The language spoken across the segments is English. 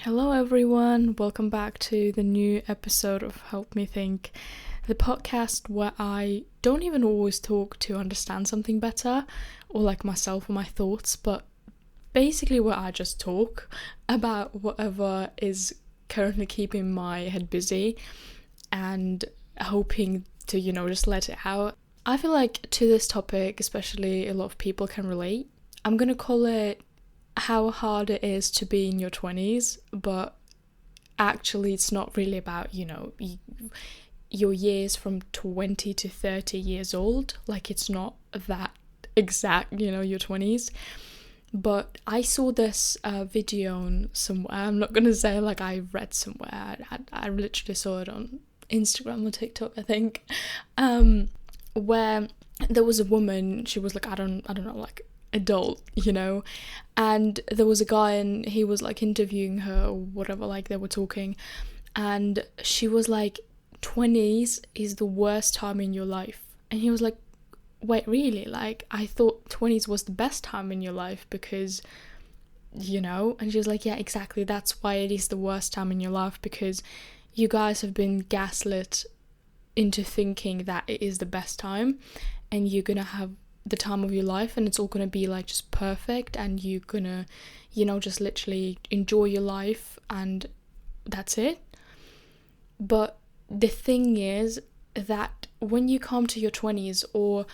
Hello everyone, welcome back to the new episode of Help Me Think, the podcast where I don't even always talk to understand something better or like myself or my thoughts, but basically where I just talk about whatever is currently keeping my head busy and hoping to, just let it out. I feel like to this topic, especially a lot of people can relate. I'm gonna call it how hard it is to be in your 20s, but actually it's not really about, your years from 20 to 30 years old. Like, it's not that exact, your 20s. But I saw this video on somewhere. I'm not going to say like I read somewhere. I literally saw it on Instagram or TikTok, I think, where there was a woman. She was like, I don't know, like adult, and there was a guy and he was like interviewing her or whatever, like they were talking, and she was like, 20s is the worst time in your life. And he was like, wait, really? Like, I thought 20s was the best time in your life because, and she was like, yeah, exactly, that's why it is the worst time in your life, because you guys have been gaslit into thinking that it is the best time and you're gonna have the time of your life and it's all gonna be like just perfect and you're gonna just literally enjoy your life and that's it. But the thing is that when you come to your 20s, or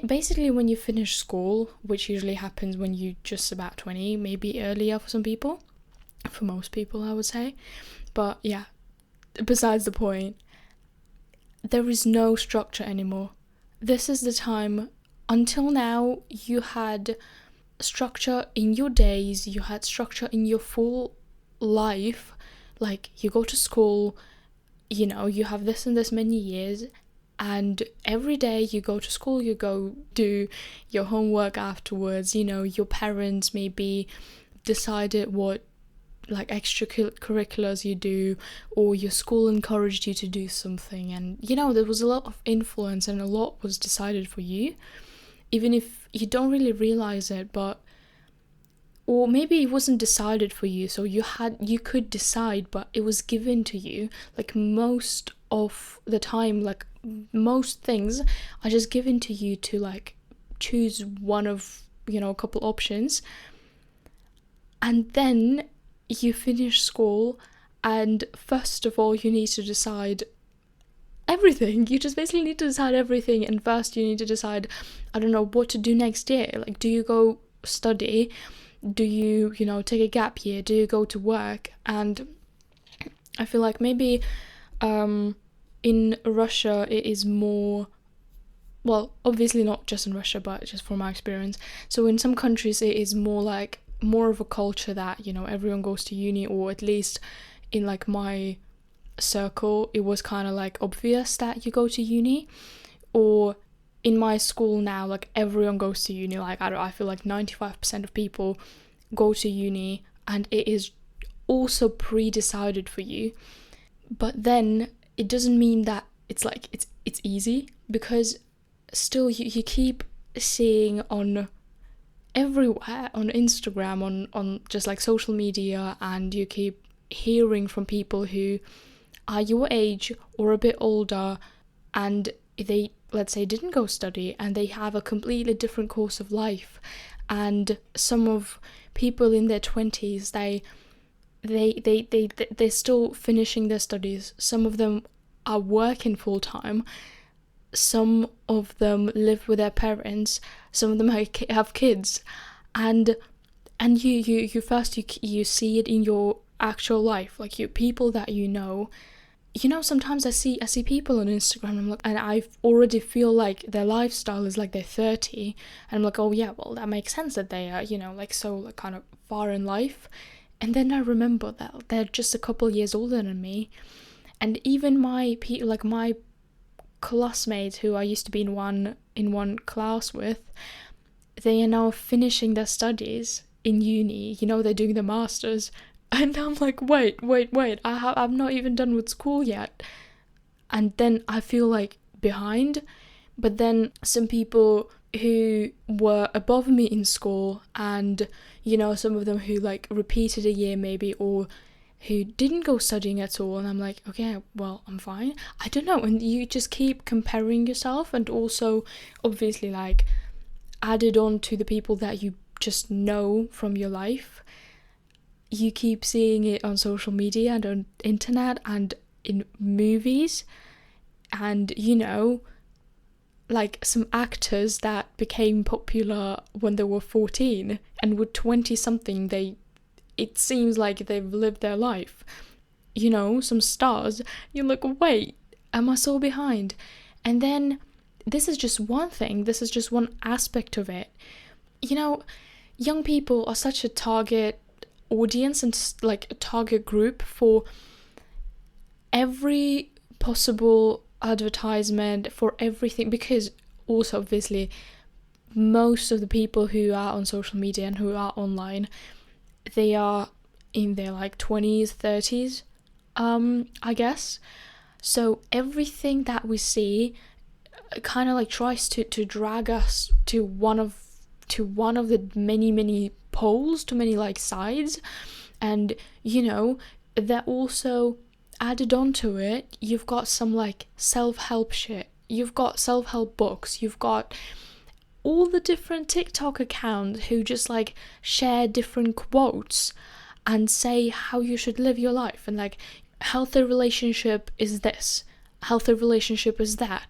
basically when you finish school, which usually happens when you're just about 20, maybe earlier for some people, for most people I would say, but yeah, besides the point, there is no structure anymore. This is the time. Until now, you had structure in your days, you had structure in your full life. Like, you go to school, you have this and this many years, and every day you go to school, you go do your homework afterwards, your parents maybe decided what like extracurriculars you do, or your school encouraged you to do something, and there was a lot of influence and a lot was decided for you, even if you don't really realize it. But or maybe it wasn't decided for you, so you could decide, but it was given to you. Like, most of the time, like most things are just given to you to like choose one of a couple options, and then you finish school, and first of all you need to decide everything. You just basically need to decide everything, and first you need to decide, I don't know, what to do next year. Like, do you go study? Do you, take a gap year? Do you go to work? And I feel like maybe in Russia it is more, well, obviously not just in Russia, but just from my experience. So in some countries it is more of a culture that, everyone goes to uni, or at least in like my circle, it was kind of like obvious that you go to uni. Or in my school now, like everyone goes to uni. Like, I feel like 95% of people go to uni, and it is also pre-decided for you. But then it doesn't mean that it's like it's easy, because still you keep seeing on everywhere, on Instagram, on just like social media, and you keep hearing from people who are your age or a bit older, and they, let's say, didn't go study and they have a completely different course of life. And some of people in their 20s, they're still finishing their studies. Some of them are working full time. Some of them live with their parents. Some of them have kids, and you first you see it in your actual life, like you people that sometimes I see people on Instagram, and I already feel like their lifestyle is like they're 30, and I'm like, oh yeah, well, that makes sense that they are, so like kind of far in life. And then I remember that they're just a couple years older than me. And even my classmates who I used to be in one class with, they are now finishing their studies in uni, they're doing their masters. And I'm like, wait, I'm not even done with school yet. And then I feel like behind. But then some people who were above me in school, and some of them who like repeated a year maybe, or who didn't go studying at all, and I'm like, okay, well, I'm fine. I don't know, and you just keep comparing yourself, and also obviously like added on to the people that you just know from your life. You keep seeing it on social media and on internet and in movies, and like some actors that became popular when they were 14, and with 20 something it seems like they've lived their life. Some stars, you're like, wait, am I so behind? And then this is just one thing, this is just one aspect of it. Young people are such a target audience and like a target group for every possible advertisement, for everything, because also obviously most of the people who are on social media and who are online, they are in their like 20s, 30s, I guess. So everything that we see kind of like tries to drag us to one of the many poles, to many like sides. And that also added onto it, you've got some like self-help shit, you've got self-help books, you've got all the different TikTok accounts who just like share different quotes and say how you should live your life, and like healthy relationship is this, healthy relationship is that.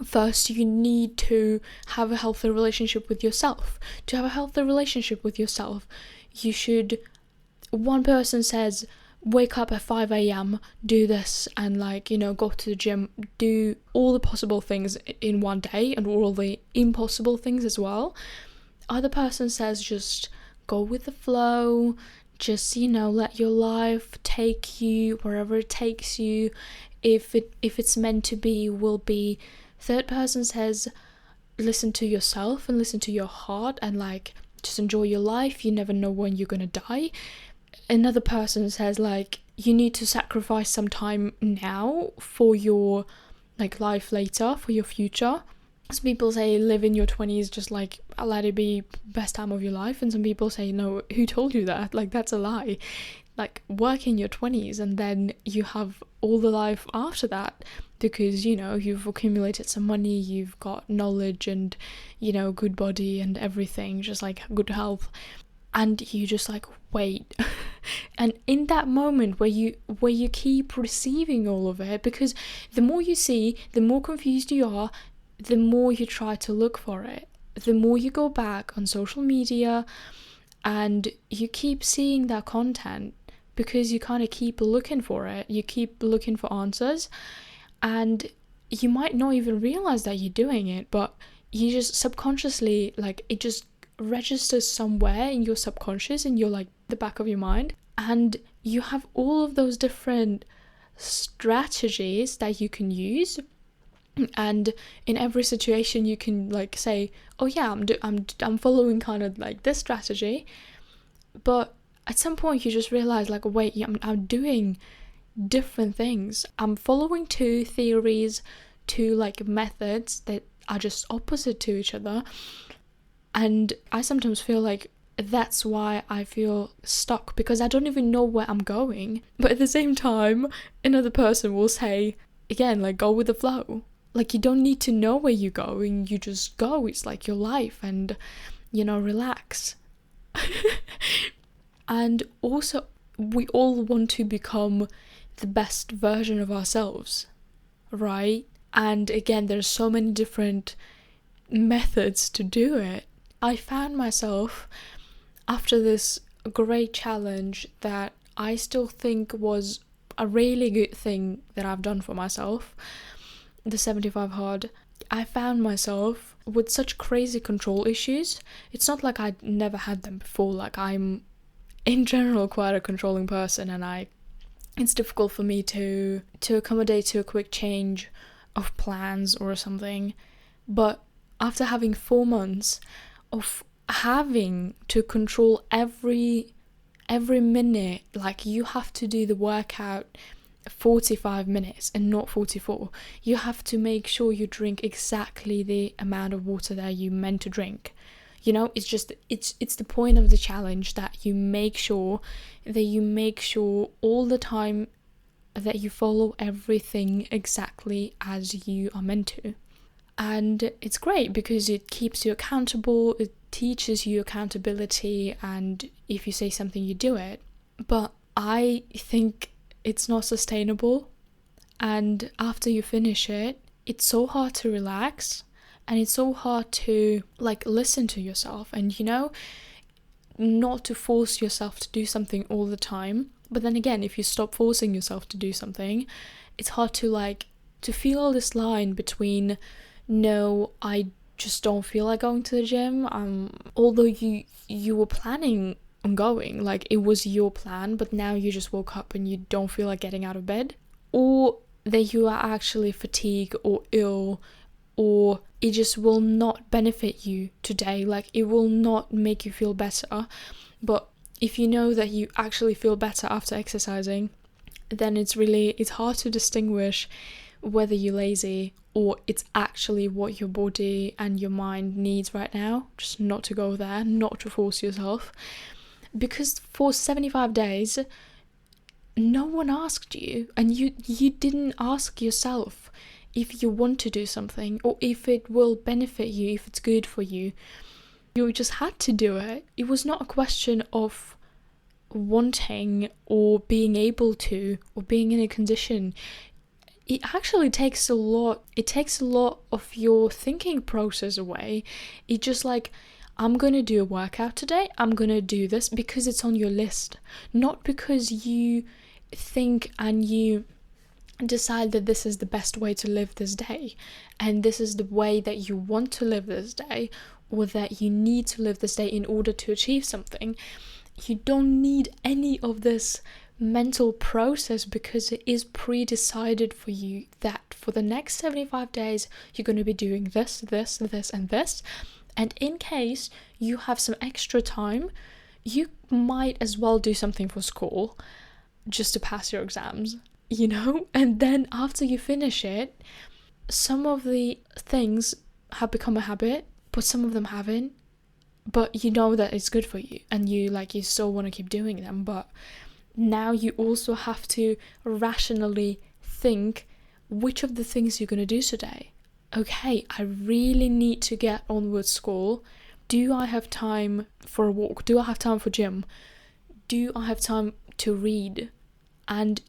First, you need to have a healthy relationship with yourself. To have a healthy relationship with yourself, you should, one person says, wake up at 5 a.m, do this, and like, go to the gym, do all the possible things in one day and all the impossible things as well. Other person says just go with the flow, just, let your life take you wherever it takes you. If it's meant to be, will be. Third person says listen to yourself and listen to your heart, and like just enjoy your life, you never know when you're gonna die. Another person says like you need to sacrifice some time now for your like life later, for your future. Some people say live in your 20s, just like let it be best time of your life, and some people say no, who told you that? Like that's a lie. Like work in your 20s and then you have all the life after that, because you've accumulated some money, you've got knowledge and good body and everything, just like good health. And you just like wait. And in that moment where you keep receiving all of it, because the more you see, the more confused you are, the more you try to look for it, the more you go back on social media and you keep seeing that content, because you kind of keep looking for it, you keep looking for answers, and you might not even realize that you're doing it, but you just subconsciously, like, it just registers somewhere in your subconscious, in your like the back of your mind, and you have all of those different strategies that you can use. And in every situation you can like say, oh yeah, I'm following kind of like this strategy, but at some point you just realize like, wait, I'm doing different things. I'm following two theories, two like methods that are just opposite to each other. And I sometimes feel like that's why I feel stuck, because I don't even know where I'm going. But at the same time, another person will say, again, like, go with the flow. Like, you don't need to know where you're going, you just go. It's like your life, and, relax. And also, we all want to become the best version of ourselves, right? And again, there's so many different methods to do it. I found myself, after this great challenge that I still think was a really good thing that I've done for myself, the 75 hard, I found myself with such crazy control issues. It's not like I'd never had them before. Like, I'm in general quite a controlling person, and it's difficult for me to accommodate to a quick change of plans or something. But after having 4 months of having to control every minute, like, you have to do the workout 45 minutes and not 44. You have to make sure you drink exactly the amount of water that you meant to drink. It's the point of the challenge, that you make sure all the time that you follow everything exactly as you are meant to. And it's great because it keeps you accountable, it teaches you accountability, and if you say something, you do it. But I think it's not sustainable, and after you finish it, it's so hard to relax, and it's so hard to listen to yourself, and not to force yourself to do something all the time. But then again, if you stop forcing yourself to do something, it's hard to feel this line between, no, I just don't feel like going to the gym, although you were planning on going, it was your plan, but now you just woke up and you don't feel like getting out of bed, or that you are actually fatigued or ill, or it just will not benefit you today, it will not make you feel better. But if you know that you actually feel better after exercising, then it's hard to distinguish whether you're lazy or it's actually what your body and your mind needs right now. Just not to go there, not to force yourself. Because for 75 days, no one asked you, and you didn't ask yourself if you want to do something or if it will benefit you, if it's good for you. You just had to do it. It was not a question of wanting or being able to or being in a condition. It actually takes a lot of your thinking process away. It's just I'm going to do a workout today, I'm going to do this because it's on your list, not because you think and you decide that this is the best way to live this day, and this is the way that you want to live this day, or that you need to live this day in order to achieve something. You don't need any of this mental process, because it is pre-decided for you that for the next 75 days you're going to be doing this, this, this, and this. And in case you have some extra time, you might as well do something for school just to pass your exams, And then after you finish it, some of the things have become a habit, but some of them haven't. But you know that it's good for you, and you still want to keep doing them. But now you also have to rationally think which of the things you're going to do today. Okay, I really need to get on with school. Do I have time for a walk? Do I have time for gym? Do I have time to read? And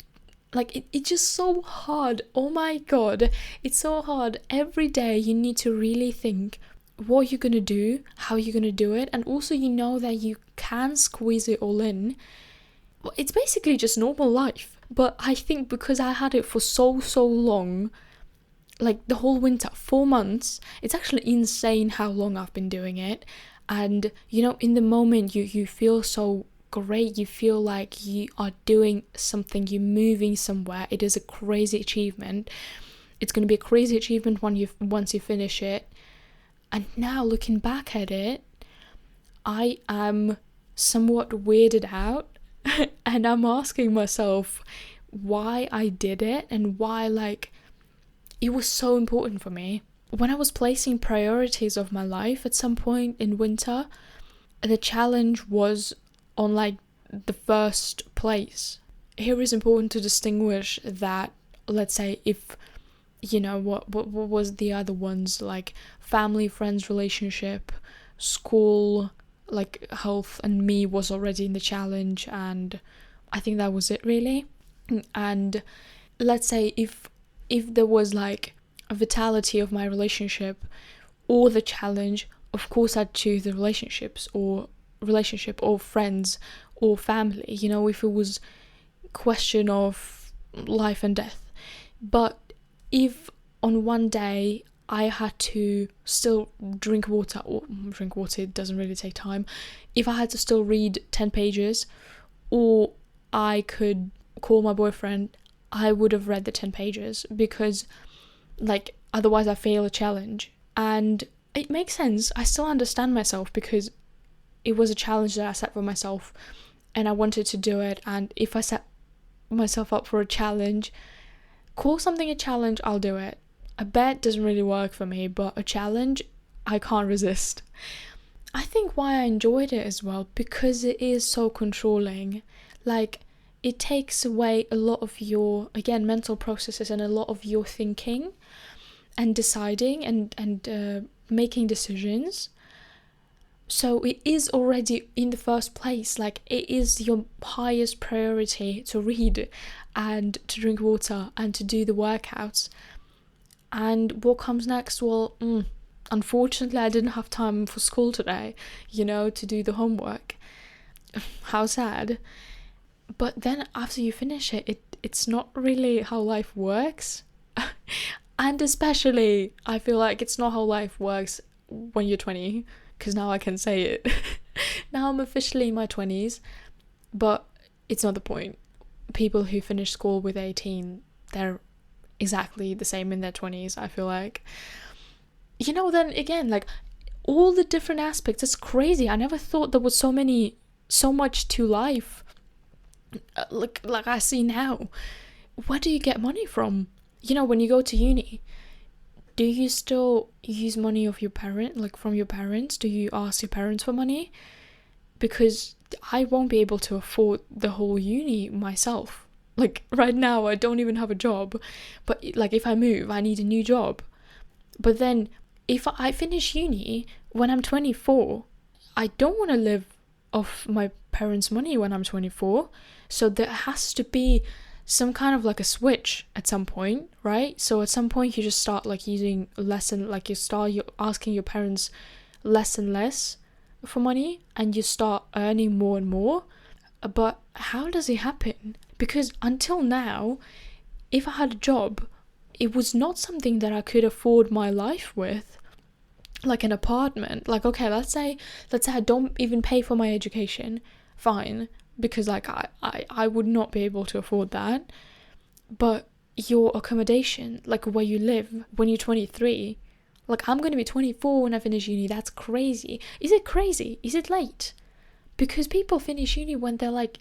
it's just so hard. Oh my god, it's so hard. Every day you need to really think what you're going to do, how you're going to do it, and also that you can squeeze it all in. It's basically just normal life. But I think because I had it for so long, the whole winter, 4 months, it's actually insane how long I've been doing it. And in the moment you feel so great, you feel like you are doing something, you're moving somewhere. It is a crazy achievement. It's going to be a crazy achievement once you finish it. And now looking back at it, I am somewhat weirded out and I'm asking myself why I did it and why it was so important for me. When I was placing priorities of my life at some point in winter, the challenge was on the first place. Here is important to distinguish that, let's say, if what was the other ones, family, friends, relationship, school, health, and me was already in the challenge, and I think that was it really. And let's say if there was a vitality of my relationship or the challenge, of course I'd choose the relationship or friends or family, if it was question of life and death. But if on one day I had to still drink water, it doesn't really take time. If I had to still read 10 pages, or I could call my boyfriend, I would have read the 10 pages, because otherwise I fail a challenge. And it makes sense. I still understand myself, because it was a challenge that I set for myself and I wanted to do it. And if I set myself up for a challenge. Call something a challenge, I'll do it. A bet doesn't really work for me, but a challenge, I can't resist. I think why I enjoyed it as well, because it is so controlling. Like, it takes away a lot of your, again, mental processes and a lot of your thinking and deciding and making decisions. So it is already in the first place, like it is your highest priority to read and to drink water and to do the workouts. And what comes next? Well, unfortunately I didn't have time for school today, to do the homework. How sad. But then after you finish it's not really how life works. And especially I feel like it's not how life works when you're 20, because now I can say it. Now I'm officially in my 20s, but it's not the point. People who finish school with 18, they're exactly the same in their 20s, I feel like. Then again, like, all the different aspects, it's crazy. I never thought there was so much to life. Like I see now. Where do you get money from? When you go to uni, do you still use money of your from your parents? Do you ask your parents for money? Because I won't be able to afford the whole uni myself. Like, right now I don't even have a job, but like, if I move, I need a new job. But then if I finish uni when I'm 24, I don't want to live off my parents' money when I'm 24. So there has to be some kind of like a switch at some point, right? So at some point you just start like using less and like you're asking your parents less and less for money, and you start earning more and more. But how does it happen? Because until now, if I had a job, it was not something that I could afford my life with. Like an apartment. Like, okay, let's say I don't even pay for my education. Fine. Because like I would not be able to afford that. But your accommodation, like where you live when you're 23, like I'm going to be 24 when I finish uni. That's crazy. Is it crazy? Is it late? Because people finish uni when they're like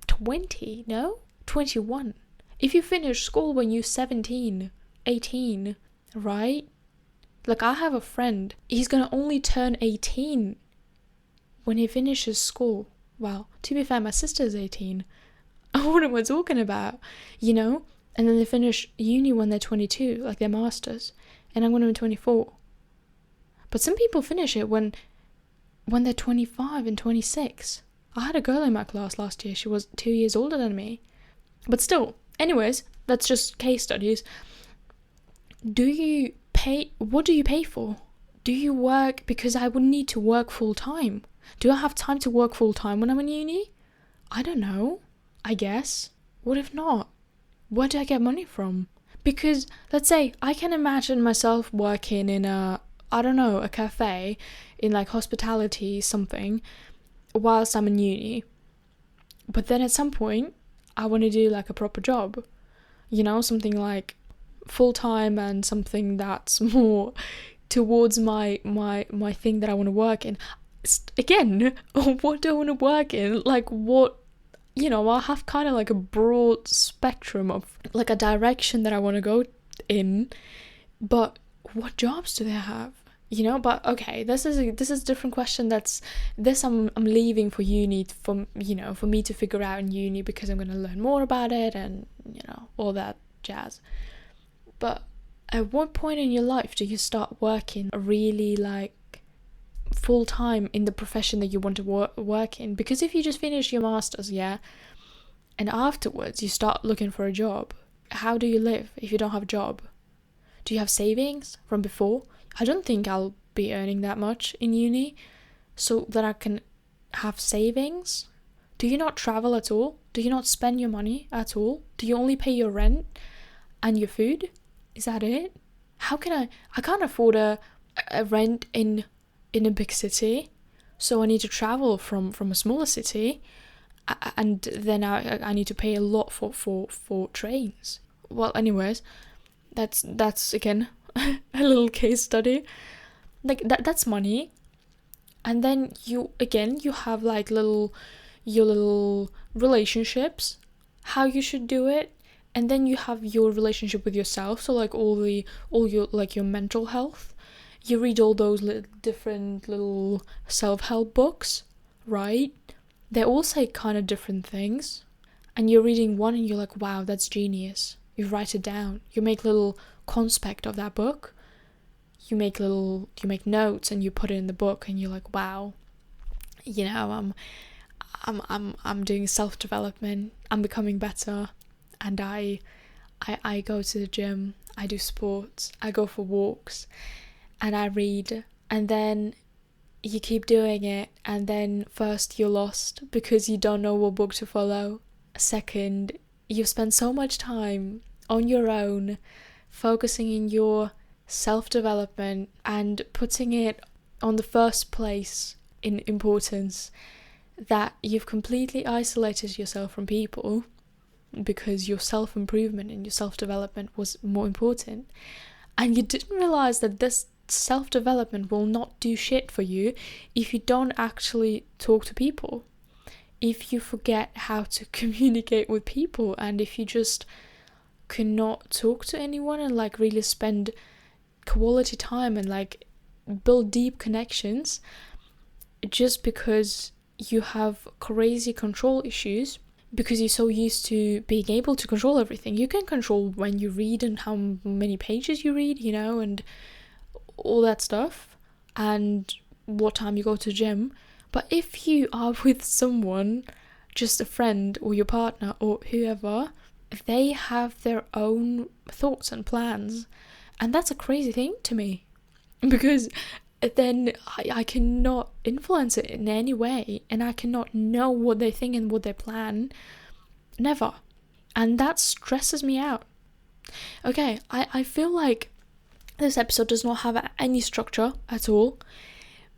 20, no? 21. If you finish school when you're 17, 18, right? Like, I have a friend, he's going to only turn 18 when he finishes school. Well, to be fair, my sister's 18. What am I talking about? And then they finish uni when they're 22, like their masters. And I'm going to be 24. But some people finish it when they're 25 and 26. I had a girl in my class last year. She was 2 years older than me. But still, anyways, that's just case studies. What do you pay for? Do you work? Because I would need to work full time. Do I have time to work full time when I'm in uni? I don't know. I guess. What if not? Where do I get money from? Because let's say I can imagine myself working in a cafe, in like hospitality something, whilst I'm in uni. But then at some point, I want to do like a proper job. Something like full-time and something that's more towards my thing that I want to work in. Again, what do I want to work in? Like, what, I have kind of like a broad spectrum of like a direction that I want to go in, but what jobs do they have? But okay, this is a different question. I'm leaving for uni for me to figure out in uni, because I'm going to learn more about it and all that jazz. But at what point in your life do you start working really like full time in the profession that you want to work in? Because if you just finish your masters, and afterwards you start looking for a job, how do you live if you don't have a job? Do you have savings from before? I don't think I'll be earning that much in uni so that I can have savings. Do you not travel at all? Do you not spend your money at all? Do you only pay your rent and your food? Is that it? How can I can't afford a rent in a big city, so I need to travel from a smaller city, and then I need to pay a lot for trains. Well, anyways, that's again a little case study. Like that's money. And then you have like your little relationships. how you should do it, and then you have your relationship with yourself, so like all your like your mental health. You read all those different little self-help books, right? They all say kind of different things, and you're reading one and you're like, wow, that's genius. You write it down, you make little conspect of that book, you make notes and you put it in the book, and you're like, wow, you know, I'm doing self-development, I'm becoming better, and I go to the gym, I do sports, I go for walks, and I read. And then you keep doing it, and then first you're lost because you don't know what book to follow. Second, you've spent so much time on your own focusing in your self-development and putting it on the first place in importance that you've completely isolated yourself from people because your self-improvement and your self-development was more important. And you didn't realize that this self-development will not do shit for you if you don't actually talk to people, if you forget how to communicate with people, and if you just cannot talk to anyone and like really spend quality time and like build deep connections just because you have crazy control issues, because you're so used to being able to control everything. You can control when you read and how many pages you read, you know, and all that stuff, and what time you go to the gym. But if you are with someone, just a friend or your partner or whoever, they have their own thoughts and plans, and that's a crazy thing to me, because then I cannot influence it in any way, and I cannot know what they think and what they plan. Never. And that stresses me out. Okay, I feel like this episode does not have any structure at all,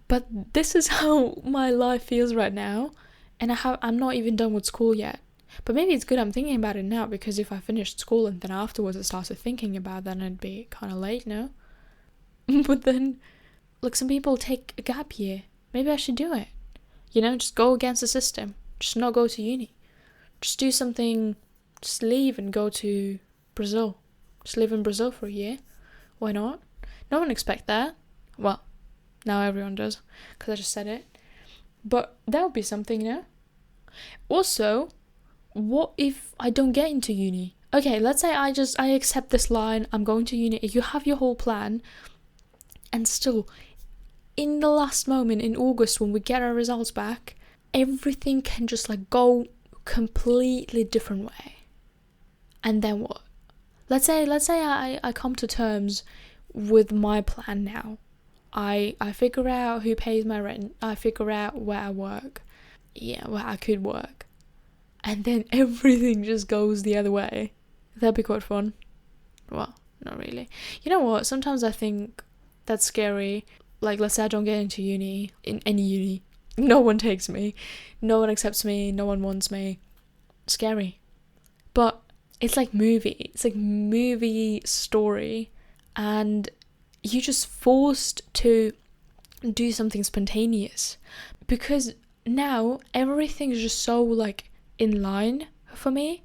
but this is how my life feels right now, and I'm not even done with school yet. But maybe it's good I'm thinking about it now, because if I finished school and then afterwards I started thinking about it, then it'd be kind of late, no? But then, like, some people take a gap year. Maybe I should do it. You know, just go against the system. Just not go to uni. Just do something, just leave and go to Brazil. Just live in Brazil for a year. Why not? No one expect that. Well, now everyone does, because I just said it. But that would be something, you know? Also, what if I don't get into uni? Okay, let's say I accept this line, I'm going to uni. You have your whole plan, and still, in the last moment in August when we get our results back, everything can just like go completely different way. And then what? Let's say I come to terms with my plan now. I figure out who pays my rent. I figure out where I work. Yeah, where I could work. And then everything just goes the other way. That'd be quite fun. Well, not really. You know what? Sometimes I think that's scary. Like, let's say I don't get into uni, in any uni. No one takes me. No one accepts me. No one wants me. Scary. But it's like movie. It's like movie story. And you're just forced to do something spontaneous. Because now everything is just so like in line for me.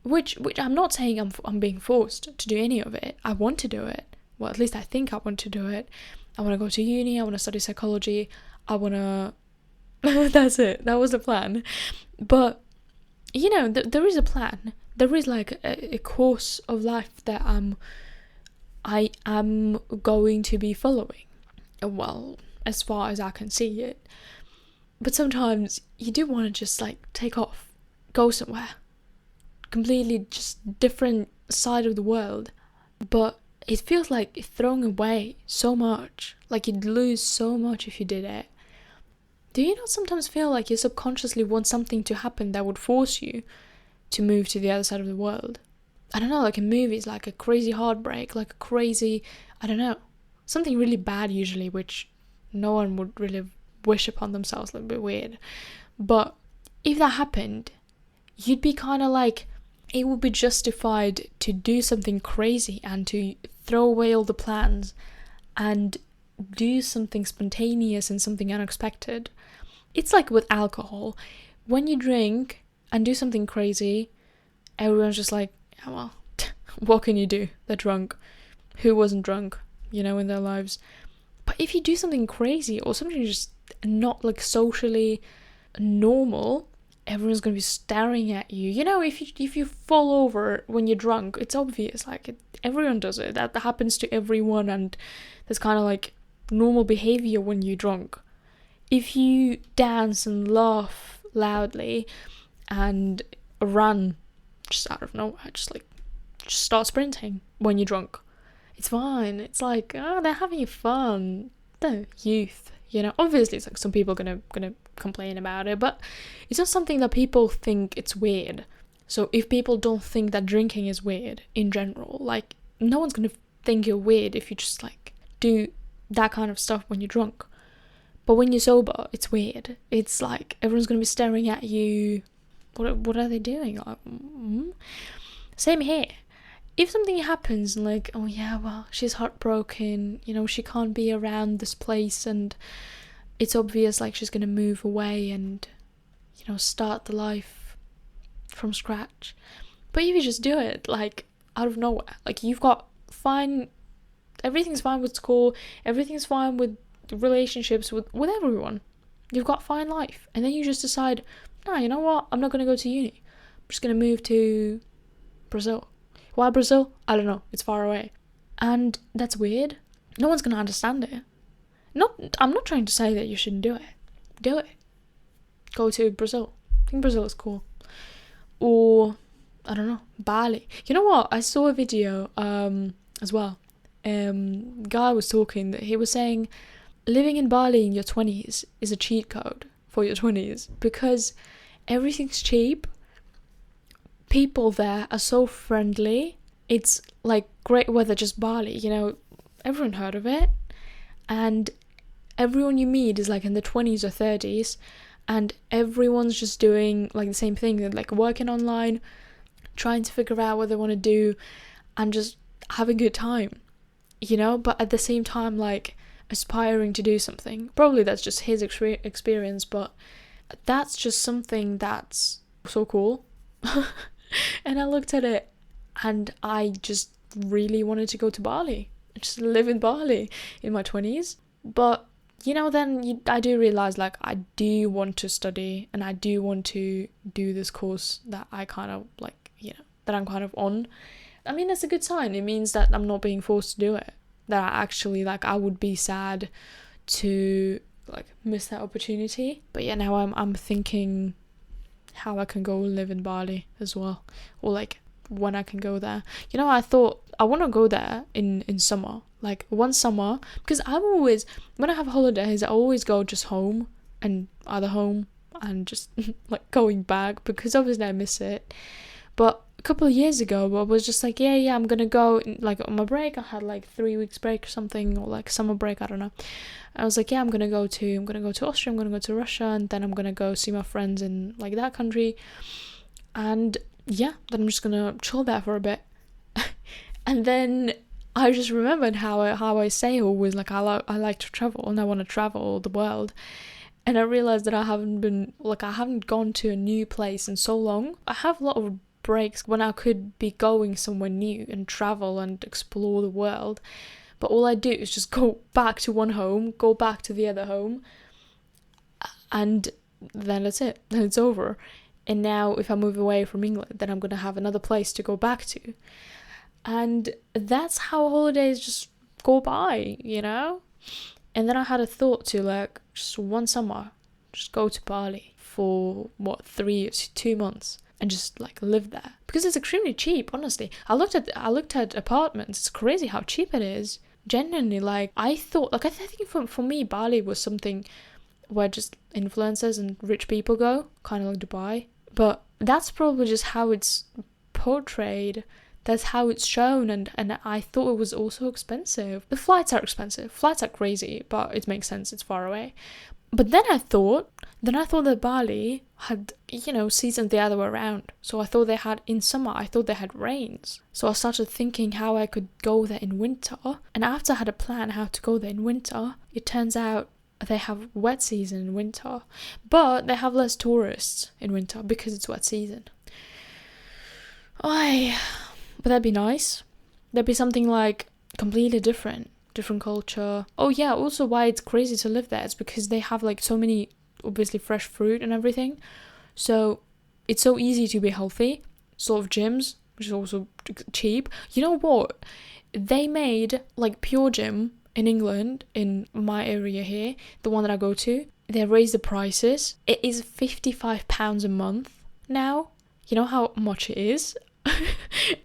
Which I'm not saying I'm being forced to do any of it. I want to do it. Well, at least I think I want to do it. I want to go to uni. I want to study psychology. I want to... That's it. That was the plan. But, you know, there is a plan. There is like a course of life that I am going to be following. Well, as far as I can see it. But sometimes you do want to just like take off. Go somewhere. Completely just different side of the world. But it feels like throwing away so much. Like you'd lose so much if you did it. Do you not sometimes feel like you subconsciously want something to happen that would force you to move to the other side of the world? I don't know, like in movies, like a crazy heartbreak, like a crazy, I don't know, something really bad usually, which no one would really wish upon themselves, a little bit weird. But if that happened, you'd be kind of like, it would be justified to do something crazy and to throw away all the plans and do something spontaneous and something unexpected. It's like with alcohol. When you drink and do something crazy, everyone's just like, yeah, well, what can you do? They're drunk. Who wasn't drunk, in their lives? But if you do something crazy or something just not like socially normal, everyone's gonna be staring at you. If you fall over when you're drunk, it's obvious. Like everyone does it. That happens to everyone, and that's kind of like normal behavior when you're drunk. If you dance and laugh loudly and run just out of nowhere, just start sprinting when you're drunk, it's fine. It's like, oh, they're having fun. They're youth, Obviously, it's like some people are gonna complain about it, but it's not something that people think it's weird. So if people don't think that drinking is weird in general, like, no one's gonna think you're weird if you just like do that kind of stuff when you're drunk. But when you're sober, it's weird. It's like everyone's gonna be staring at you. What are they doing? Like, Same here. If something happens and like, oh yeah, well, she's heartbroken, she can't be around this place, and it's obvious like she's gonna move away and, start the life from scratch. But if you just do it like out of nowhere, like you've got fine, everything's fine with school, everything's fine with relationships, with everyone. You've got fine life, and then you just decide, nah, you know what? I'm not gonna go to uni. I'm just gonna move to Brazil. Why Brazil? I don't know. It's far away. And that's weird. No one's going to understand it. I'm not trying to say that you shouldn't do it. Do it. Go to Brazil. I think Brazil is cool. Or, I don't know, Bali. You know what? I saw a video as well. Guy was talking that he was saying living in Bali in your 20s is a cheat code for your 20s because everything's cheap. People there are so friendly. It's like great weather, just Bali, everyone heard of it. And everyone you meet is like in the 20s or 30s, and everyone's just doing like the same thing. They're like working online, trying to figure out what they want to do, and just having a good time, but at the same time like aspiring to do something. Probably that's just his experience, but that's just something that's so cool. And I looked at it and I just really wanted to go to Bali, just live in Bali in my 20s. But then I do realize like I do want to study and I do want to do this course that I kind of like, that I'm kind of on. I mean, that's a good sign. It means that I'm not being forced to do it, that I actually like, I would be sad to like miss that opportunity. But yeah, now I'm thinking how I can go live in Bali as well, or like when I can go there. I thought I want to go there in summer, like one summer, because I'm always, when I have holidays, I always go just home and either home and just like going back, because obviously I miss it. But a couple of years ago I was just like, yeah, I'm gonna go, like on my break I had like 3 weeks break or something, or like summer break, I don't know. I was like, yeah, I'm gonna go to Austria, I'm gonna go to Russia, and then I'm gonna go see my friends in like that country, and yeah, then I'm just gonna chill there for a bit. And then I just remembered how I say always like I like to travel and I want to travel the world, and I realized that I haven't gone to a new place in so long. I have a lot of breaks when I could be going somewhere new and travel and explore the world, but all I do is just go back to one home, go back to the other home, and then that's it, then it's over. And now if I move away from England, then I'm gonna have another place to go back to, and that's how holidays just go by, And then I had a thought to like just one summer just go to Bali for 2 months and just like live there, because it's extremely cheap. Honestly, I looked at apartments. It's crazy how cheap it is. Genuinely, like I thought, like I think for me Bali was something where just influencers and rich people go, kind of like Dubai. But that's probably just how it's portrayed. That's how it's shown, and I thought it was also expensive. The flights are expensive. Flights are crazy, but it makes sense. It's far away. But then I thought that Bali had, seasons the other way around. So I thought they had, in summer, I thought they had rains. So I started thinking how I could go there in winter. And after I had a plan how to go there in winter, it turns out they have wet season in winter. But they have less tourists in winter because it's wet season. Why? But that'd be nice. There'd be something like completely different culture. Oh yeah, also why it's crazy to live there is because they have like so many, obviously, fresh fruit and everything. So it's so easy to be healthy. Sort of gyms, which is also cheap. You know what? They made like Pure Gym in England, in my area here, the one that I go to. They raised the prices. It is £55 a month now. You know how much it is?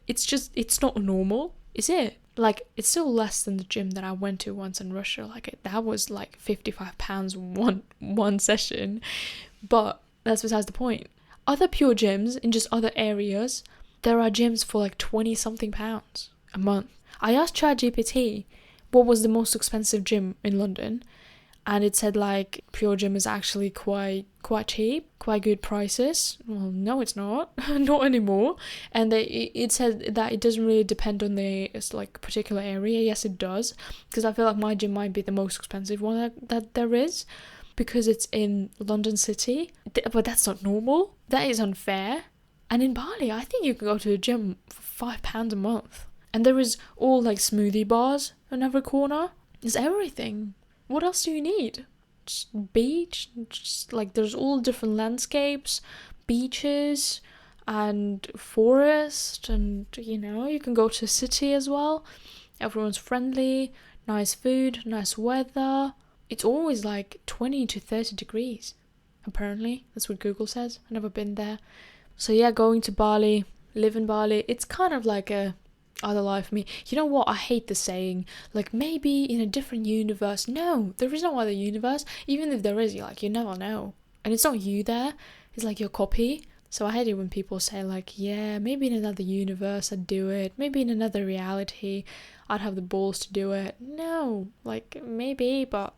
It's not normal, is it? Like, it's still less than the gym that I went to once in Russia. Like, that was like £55 one session. But that's besides the point. Other Pure gyms in just other areas, there are gyms for like 20 something pounds a month. I asked ChatGPT what was the most expensive gym in London, and it said like Pure Gym is actually quite cheap, quite good prices. Well, no, it's not, not anymore. And it said that it doesn't really depend on it's like particular area. Yes, it does, because I feel like my gym might be the most expensive one that there is, because it's in London City. But that's not normal. That is unfair. And in Bali, I think you can go to a gym for £5 a month. And there is all like smoothie bars in every corner. There's everything. What else do you need? Just beach, just like there's all different landscapes, beaches and forest, and you can go to a city as well. Everyone's friendly, nice food, nice weather. It's always like 20 to 30 degrees, apparently. That's what Google says. I've never been there. So yeah, going to Bali, live in Bali, it's kind of like a other life for me. You know what? I hate the saying, like, maybe in a different universe. No, there is no other universe. Even if there is, you never know. And it's not you there. It's like your copy. So I hate it when people say, like, yeah, maybe in another universe I'd do it. Maybe in another reality I'd have the balls to do it. No, like, maybe, but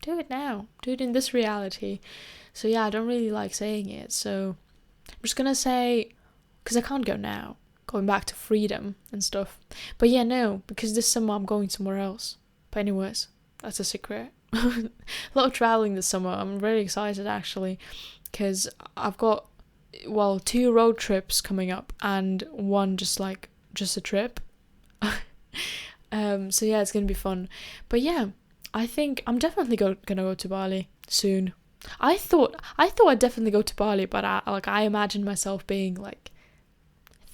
do it now. Do it in this reality. So yeah, I don't really like saying it. So I'm just gonna say, because I can't go now. Going back to freedom and stuff. But yeah, no, because this summer I'm going somewhere else. But anyways, that's a secret. A lot of traveling this summer. I'm really excited actually, because I've got 2 road trips coming up and one just a trip. So yeah, it's gonna be fun. But yeah, I think I'm definitely gonna go to Bali soon. I thought I'd definitely go to Bali, but I imagined myself being like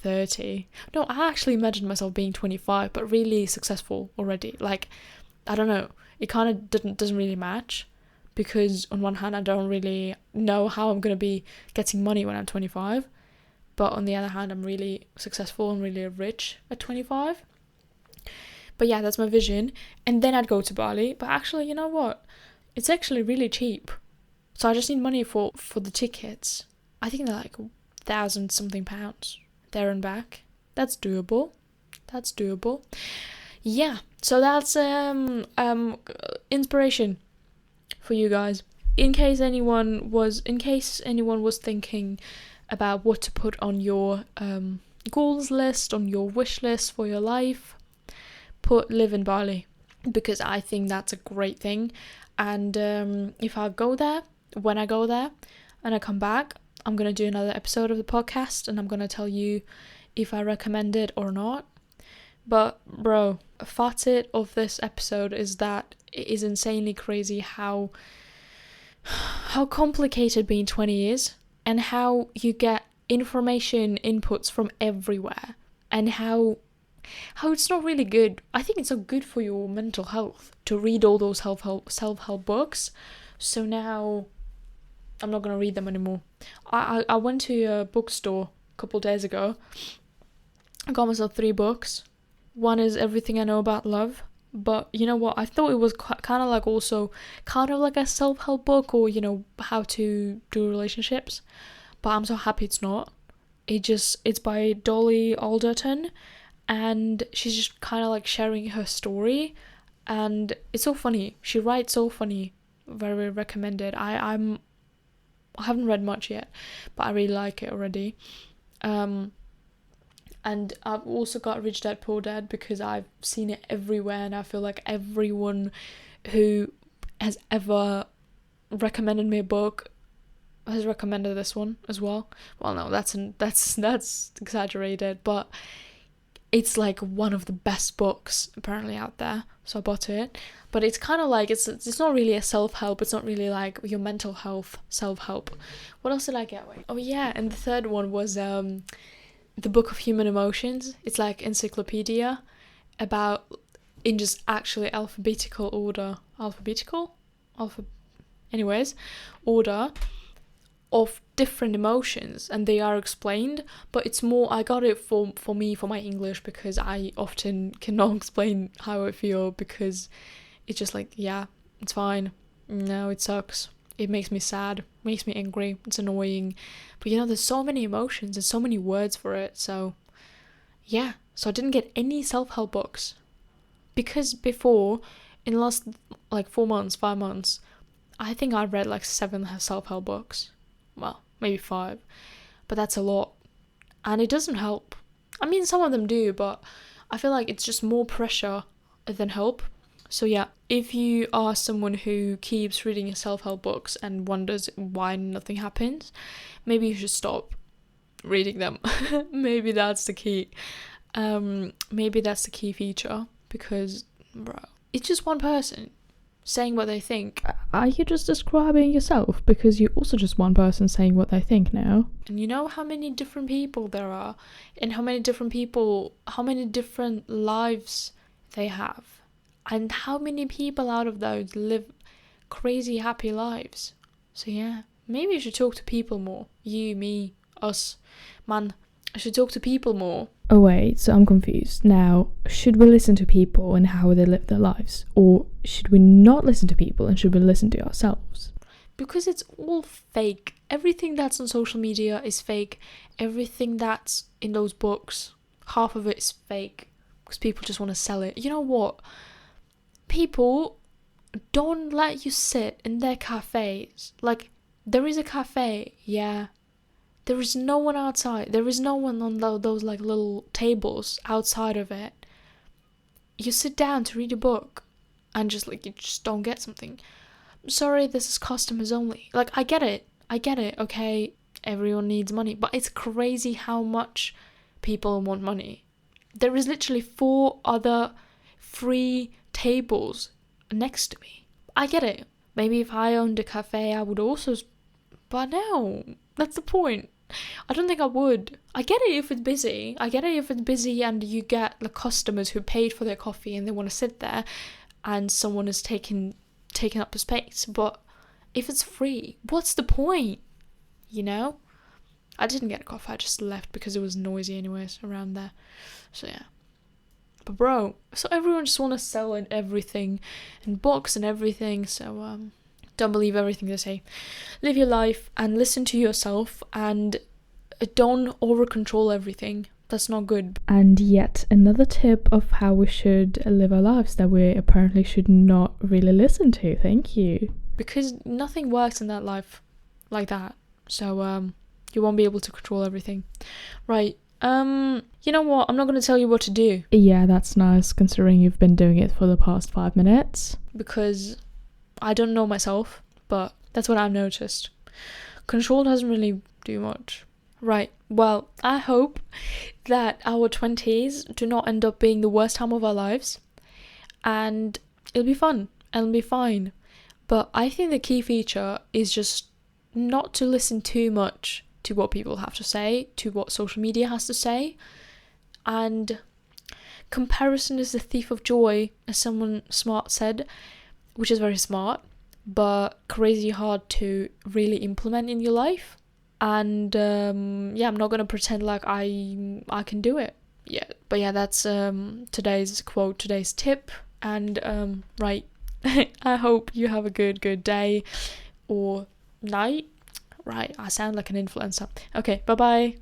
30. No, I actually imagined myself being 25, but really successful already. Like, I don't know. It kind of doesn't really match, because on one hand, I don't really know how I'm going to be getting money when I'm 25. But on the other hand, I'm really successful and really rich at 25. But yeah, that's my vision. And then I'd go to Bali. But actually, you know what? It's actually really cheap. So I just need money for the tickets. I think they're like £1,000 something there and back. That's doable. Yeah, so that's inspiration for you guys. In case anyone was thinking about what to put on your goals list, on your wish list for your life, put live in Bali, because I think that's a great thing. And if I go there, when I go there and I come back, I'm going to do another episode of the podcast and I'm going to tell you if I recommend it or not. But bro, a facet of this episode is that it is insanely crazy how complicated being 20 is, and how you get information inputs from everywhere, and how it's not really good. I think it's not good for your mental health to read all those self-help books. So now I'm not going to read them anymore. I went to a bookstore a couple days ago. I got myself 3 books. One is Everything I Know About Love. But you know what? I thought it was kind of like a self-help book, or, how to do relationships. But I'm so happy it's not. It's by Dolly Alderton. And she's just kind of like sharing her story. And it's so funny. She writes so funny. Very recommended. I haven't read much yet, but I really like it already. And I've also got Rich Dad Poor Dad, because I've seen it everywhere, and I feel like everyone who has ever recommended me a book has recommended this one as well. Well, no, that's exaggerated, but it's like one of the best books apparently out there, so I bought it. But it's kind of like, it's not really a self-help, it's not really like your mental health self-help. What else did I get? Wait. Oh yeah, and the third one was the Book of Human Emotions. It's like encyclopedia about, in just actually alphabetical order, order of different emotions, and they are explained, but it's more, I got it for my English, because I often cannot explain how I feel, because it's just like, yeah, it's fine, no, it sucks, it makes me sad, makes me angry, it's annoying, but there's so many emotions and so many words for it. So yeah, so I didn't get any self-help books, because before, in the last like 5 months, I think I read like 7 self-help books. Well, maybe 5, but that's a lot, and it doesn't help. I mean, some of them do, but I feel like it's just more pressure than help. So yeah, if you are someone who keeps reading self-help books and wonders why nothing happens, maybe you should stop reading them. Maybe that's the key. Maybe that's the key feature, because bro, it's just one person saying what they think. Are you just describing yourself? Because you're also just one person saying what they think now. And you know how many different people there are, and how many different lives they have, and how many people out of those live crazy happy lives. So yeah, maybe you should talk to people more. You, me, us, man. I should talk to people more. Oh wait, so I'm confused. Now, should we listen to people and how they live their lives? Or should we not listen to people and should we listen to ourselves? Because it's all fake. Everything that's on social media is fake. Everything that's in those books, half of it is fake. Because people just want to sell it. You know what? People don't let you sit in their cafes. Like, there is a cafe, yeah. There is no one outside. There is no one on those like little tables outside of it. You sit down to read a book and just like, you just don't get something. I'm sorry, this is customers only. Like, I get it, okay? Everyone needs money. But it's crazy how much people want money. There is literally 4 other free tables next to me. I get it. Maybe if I owned a cafe, I would also... But no, that's the point. I don't think I would. I get it if it's busy. And you get the customers who paid for their coffee and they want to sit there and someone is taking up the space. But if it's free, what's the point? I didn't get a coffee. I just left because it was noisy anyways around there. So yeah. But bro, so everyone just want to sell and everything and books and everything. So don't believe everything they say. Live your life and listen to yourself, and don't over control everything. That's not good. And yet another tip of how we should live our lives that we apparently should not really listen to. Thank you. Because nothing works in that life like that. So you won't be able to control everything. Right. You know what? I'm not going to tell you what to do. Yeah, that's nice considering you've been doing it for the past 5 minutes. Because I don't know myself, but that's what I've noticed. Control doesn't really do much. Right, well, I hope that our 20s do not end up being the worst time of our lives. And it'll be fun, and it'll be fine. But I think the key feature is just not to listen too much to what people have to say, to what social media has to say. And comparison is the thief of joy, as someone smart said, which is very smart, but crazy hard to really implement in your life. And yeah, I'm not gonna pretend like I can do it. Yeah, but yeah, that's today's quote, today's tip. And right, I hope you have a good day or night. Right, I sound like an influencer. Okay, bye bye.